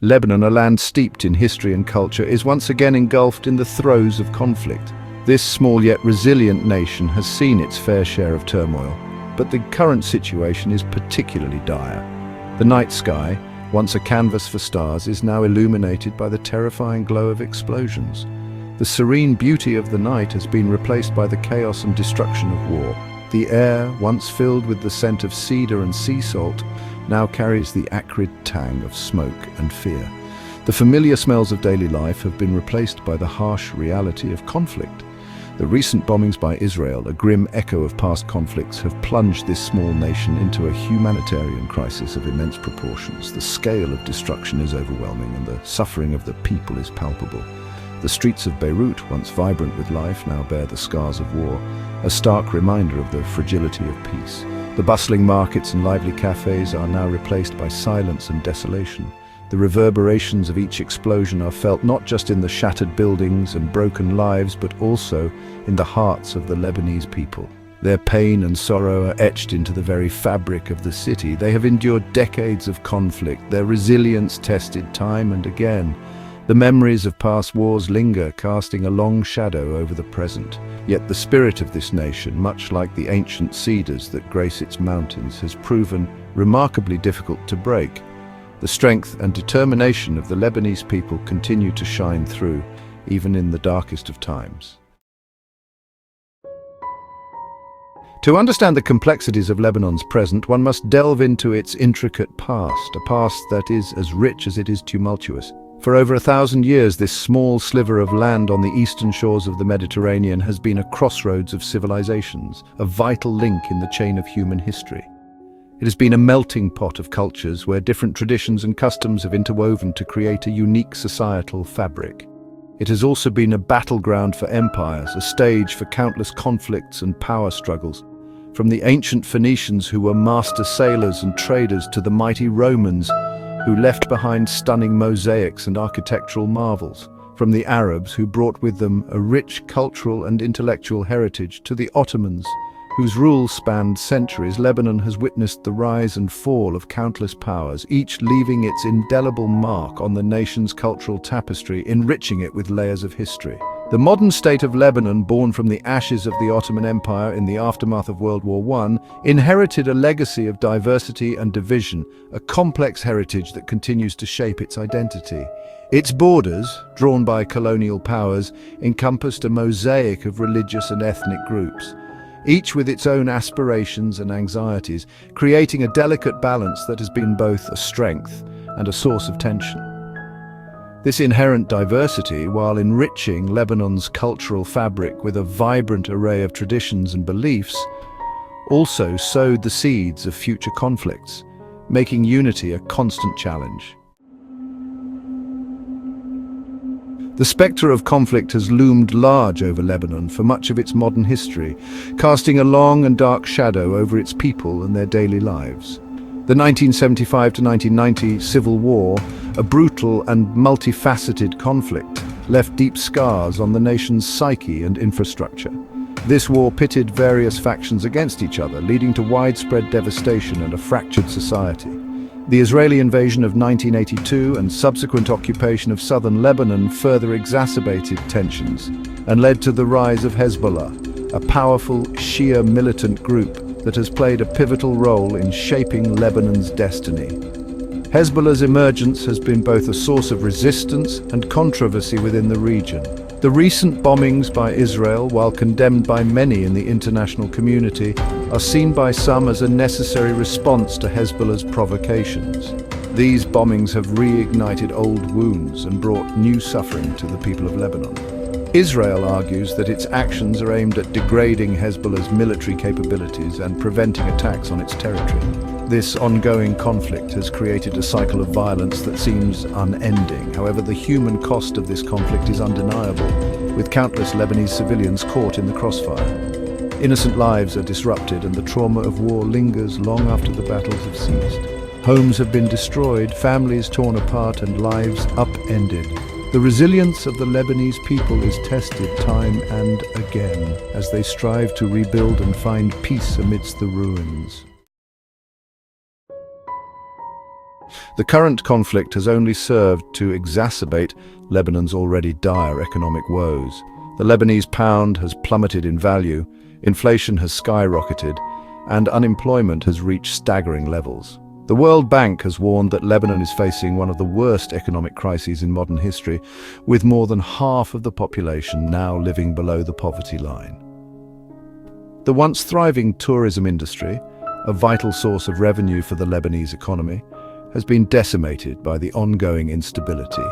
Lebanon, a land steeped in history and culture, is once again engulfed in the throes of conflict. This small yet resilient nation has seen its fair share of turmoil, but the current situation is particularly dire. The night sky, once a canvas for stars, is now illuminated by the terrifying glow of explosions. The serene beauty of the night has been replaced by the chaos and destruction of war. The air, once filled with the scent of cedar and sea salt, now carries the acrid tang of smoke and fear. The familiar smells of daily life have been replaced by the harsh reality of conflict. The recent bombings by Israel, a grim echo of past conflicts, have plunged this small nation into a humanitarian crisis of immense proportions. The scale of destruction is overwhelming, and the suffering of the people is palpable. The streets of Beirut, once vibrant with life, now bear the scars of war, a stark reminder of the fragility of peace. The bustling markets and lively cafes are now replaced by silence and desolation. The reverberations of each explosion are felt not just in the shattered buildings and broken lives, but also in the hearts of the Lebanese people. Their pain and sorrow are etched into the very fabric of the city. They have endured decades of conflict, their resilience tested time and again. The memories of past wars linger, casting a long shadow over the present. Yet the spirit of this nation, much like the ancient cedars that grace its mountains, has proven remarkably difficult to break. The strength and determination of the Lebanese people continue to shine through, even in the darkest of times. To understand the complexities of Lebanon's present, one must delve into its intricate past, a past that is as rich as it is tumultuous. For over 1,000 years, this small sliver of land on the eastern shores of the Mediterranean has been a crossroads of civilizations, a vital link in the chain of human history. It has been a melting pot of cultures where different traditions and customs have interwoven to create a unique societal fabric. It has also been a battleground for empires, a stage for countless conflicts and power struggles. From the ancient Phoenicians, who were master sailors and traders, to the mighty Romans, who left behind stunning mosaics and architectural marvels. From the Arabs, who brought with them a rich cultural and intellectual heritage, to the Ottomans, whose rule spanned centuries, Lebanon has witnessed the rise and fall of countless powers, each leaving its indelible mark on the nation's cultural tapestry, enriching it with layers of history. The modern state of Lebanon, born from the ashes of the Ottoman Empire in the aftermath of World War I, inherited a legacy of diversity and division, a complex heritage that continues to shape its identity. Its borders, drawn by colonial powers, encompassed a mosaic of religious and ethnic groups, each with its own aspirations and anxieties, creating a delicate balance that has been both a strength and a source of tension. This inherent diversity, while enriching Lebanon's cultural fabric with a vibrant array of traditions and beliefs, also sowed the seeds of future conflicts, making unity a constant challenge. The spectre of conflict has loomed large over Lebanon for much of its modern history, casting a long and dark shadow over its people and their daily lives. The 1975 to 1990 Civil War, a brutal and multifaceted conflict, left deep scars on the nation's psyche and infrastructure. This war pitted various factions against each other, leading to widespread devastation and a fractured society. The Israeli invasion of 1982 and subsequent occupation of southern Lebanon further exacerbated tensions and led to the rise of Hezbollah, a powerful Shia militant group that has played a pivotal role in shaping Lebanon's destiny. Hezbollah's emergence has been both a source of resistance and controversy within the region. The recent bombings by Israel, while condemned by many in the international community, are seen by some as a necessary response to Hezbollah's provocations. These bombings have reignited old wounds and brought new suffering to the people of Lebanon. Israel argues that its actions are aimed at degrading Hezbollah's military capabilities and preventing attacks on its territory. This ongoing conflict has created a cycle of violence that seems unending. However, the human cost of this conflict is undeniable, with countless Lebanese civilians caught in the crossfire. Innocent lives are disrupted and the trauma of war lingers long after the battles have ceased. Homes have been destroyed, families torn apart, and lives upended. The resilience of the Lebanese people is tested time and again as they strive to rebuild and find peace amidst the ruins. The current conflict has only served to exacerbate Lebanon's already dire economic woes. The Lebanese pound has plummeted in value, inflation has skyrocketed, and unemployment has reached staggering levels. The World Bank has warned that Lebanon is facing one of the worst economic crises in modern history, with more than half of the population now living below the poverty line. The once thriving tourism industry, a vital source of revenue for the Lebanese economy, has been decimated by the ongoing instability.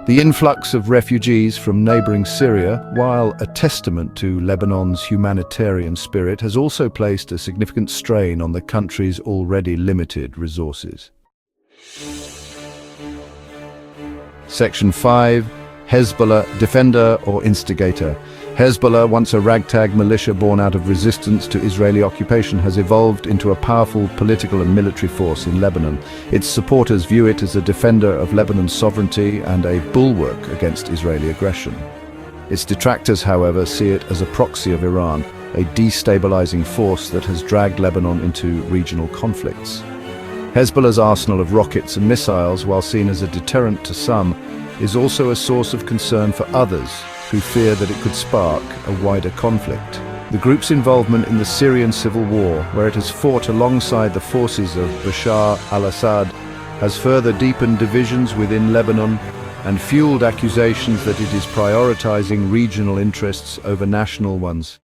The influx of refugees from neighboring Syria, while a testament to Lebanon's humanitarian spirit, has also placed a significant strain on the country's already limited resources. Section 5. Hezbollah, defender or instigator. Hezbollah, once a ragtag militia born out of resistance to Israeli occupation, has evolved into a powerful political and military force in Lebanon. Its supporters view it as a defender of Lebanon's sovereignty and a bulwark against Israeli aggression. Its detractors, however, see it as a proxy of Iran, a destabilizing force that has dragged Lebanon into regional conflicts. Hezbollah's arsenal of rockets and missiles, while seen as a deterrent to some, is also a source of concern for others who fear that it could spark a wider conflict. The group's involvement in the Syrian civil war, where it has fought alongside the forces of Bashar al-Assad, has further deepened divisions within Lebanon and fueled accusations that it is prioritizing regional interests over national ones.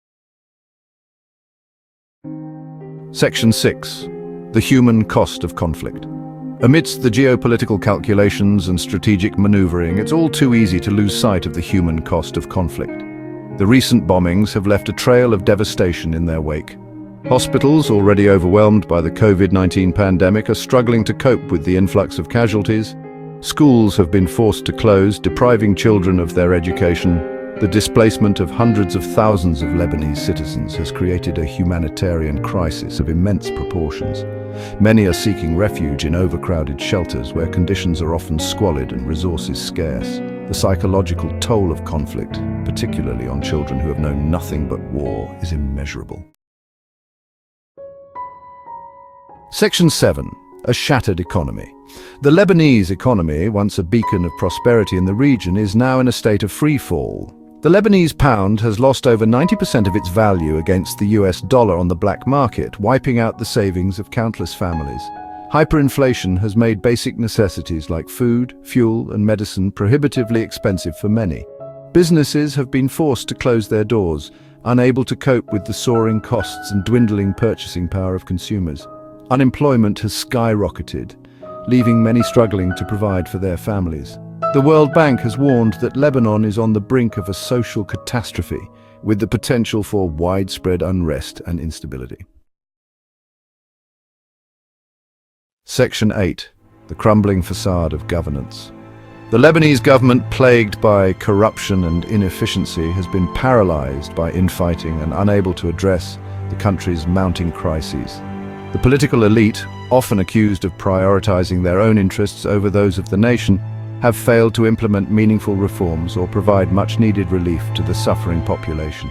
Section 6. The human cost of conflict. Amidst the geopolitical calculations and strategic maneuvering, it's all too easy to lose sight of the human cost of conflict. The recent bombings have left a trail of devastation in their wake. Hospitals, already overwhelmed by the COVID-19 pandemic, are struggling to cope with the influx of casualties. Schools have been forced to close, depriving children of their education. The displacement of hundreds of thousands of Lebanese citizens has created a humanitarian crisis of immense proportions. Many are seeking refuge in overcrowded shelters where conditions are often squalid and resources scarce. The psychological toll of conflict, particularly on children who have known nothing but war, is immeasurable. Section 7. A shattered economy. The Lebanese economy, once a beacon of prosperity in the region, is now in a state of free fall. The Lebanese pound has lost over 90% of its value against the US dollar on the black market, wiping out the savings of countless families. Hyperinflation has made basic necessities like food, fuel, and medicine prohibitively expensive for many. Businesses have been forced to close their doors, unable to cope with the soaring costs and dwindling purchasing power of consumers. Unemployment has skyrocketed, leaving many struggling to provide for their families. The World Bank has warned that Lebanon is on the brink of a social catastrophe, with the potential for widespread unrest and instability. Section 8. The crumbling facade of governance. The Lebanese government, plagued by corruption and inefficiency, has been paralyzed by infighting and unable to address the country's mounting crises. The political elite, often accused of prioritizing their own interests over those of the nation, have failed to implement meaningful reforms or provide much-needed relief to the suffering population.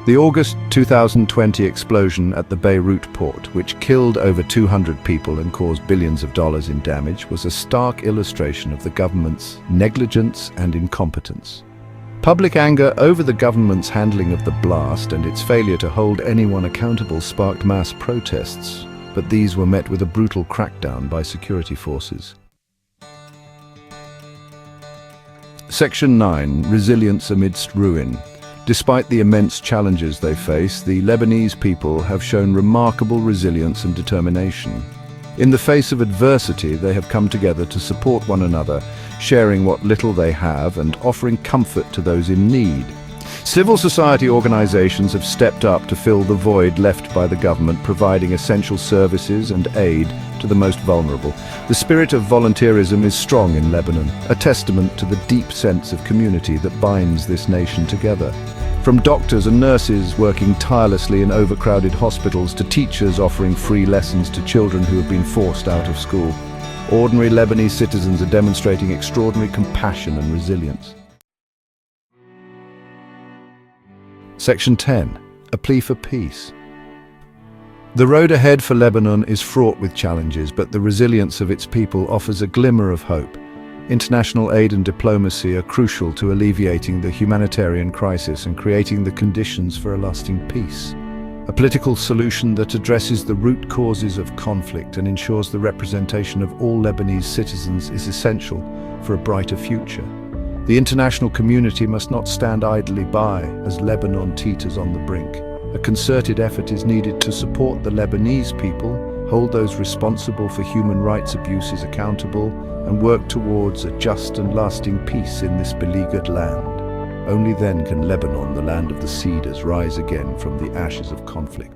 The August 2020 explosion at the Beirut port, which killed over 200 people and caused billions of dollars in damage, was a stark illustration of the government's negligence and incompetence. Public anger over the government's handling of the blast and its failure to hold anyone accountable sparked mass protests, but these were met with a brutal crackdown by security forces. Section 9. Resilience amidst ruin. Despite the immense challenges they face, the Lebanese people have shown remarkable resilience and determination. In the face of adversity, they have come together to support one another, sharing what little they have and offering comfort to those in need. Civil society organizations have stepped up to fill the void left by the government, providing essential services and aid to the most vulnerable. The spirit of volunteerism is strong in Lebanon, a testament to the deep sense of community that binds this nation together. From doctors and nurses working tirelessly in overcrowded hospitals to teachers offering free lessons to children who have been forced out of school, ordinary Lebanese citizens are demonstrating extraordinary compassion and resilience. Section 10. A plea for peace. The road ahead for Lebanon is fraught with challenges, but the resilience of its people offers a glimmer of hope. International aid and diplomacy are crucial to alleviating the humanitarian crisis and creating the conditions for a lasting peace. A political solution that addresses the root causes of conflict and ensures the representation of all Lebanese citizens is essential for a brighter future. The international community must not stand idly by as Lebanon teeters on the brink. A concerted effort is needed to support the Lebanese people, hold those responsible for human rights abuses accountable, and work towards a just and lasting peace in this beleaguered land. Only then can Lebanon, the land of the cedars, rise again from the ashes of conflict.